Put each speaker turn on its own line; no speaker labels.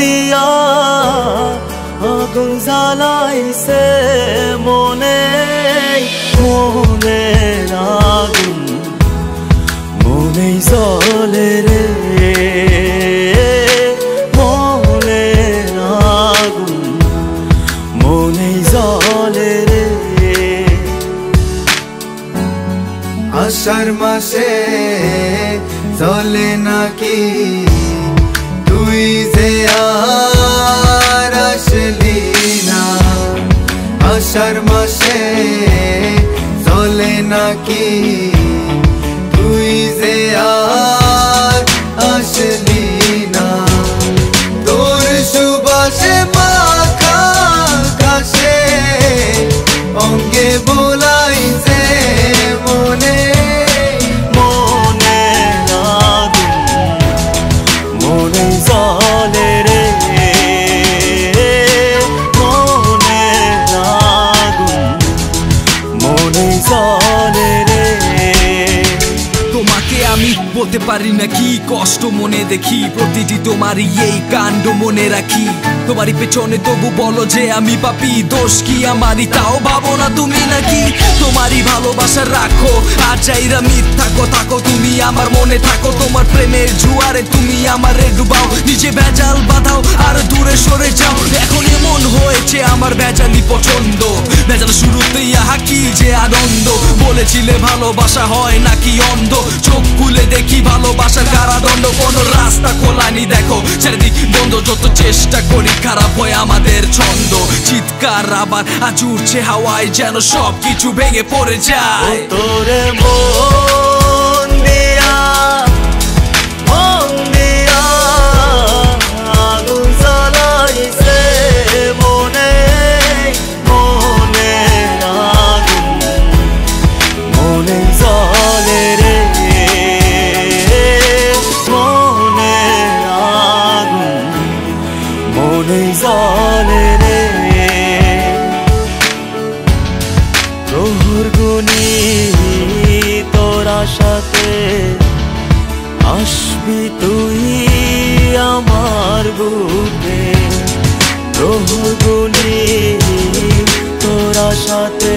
দিয়া আগুন জ্বালাইছে মনে মনের আগুন মনেই জ্বলে রে মনের আগুন মনেই জ্বলে রে।
আষাঢ় মাসে জ্বলে নাকি তুই যে আর আসলি না। আষাঢ় মাসে জ্বলে নাকি তুই যে আর আসলি না। তোর সুবাসে মাখা ঘাসে অঙ্গে বোলাইছে মনে
মনের আগুন মনেই জ্বলে রে মনের আগুন মনেই জ্বলে রে।
তোমাকে আমি বলতে পারি না কি কষ্ট মনে দেখি, প্রতিটি তোমারই এই কাণ্ড মনে রাখি। তোমারই পেছনে তবু বলো যে আমি পাপি, দোষ কি আমারই তাও ভাবো না তুমি নাকি। তোমারই ভালোবাসা রাখো আর যাইরা মিথ্যা কথা কও, তুমি আমার মনে থাকো। তোমার প্রেমের জুয়ারে তুমি আমারে ডুবাও, নিজে ভেজাল বাঁধাও আর দূরে সরে যাও। এখন এমন হয়েছে আমার ভেজালি পছন্দ, ভেজাল শুরুতেই আহা কি যে আনন্দ। বলেছিলে ভালোবাসা হয় নাকি অন্ধ, চোখ খুলে দেখি ভালোবাসার কারাদণ্ড। কোন রাস্তা খোলানি দেখো, চারিদিক বন্ধ, যত চেষ্টা করি খারাপ হয় আমাদের ছন্দ। চিৎকার আবার আজ উঠছে হাওয়ায়, যেন সব কিছু ভেঙে পড়ে যায়।
তোরে মন দিয়া আগুন জ্বালাইছে মনে মনের আগুন মনেই জ্বলে রে মনের আগুন মনেই জ্বলে রে। প্রহর গুনি তোরা সাথে আসবি তুই আমার বুকে, প্রহর গুনি তোরা সাথে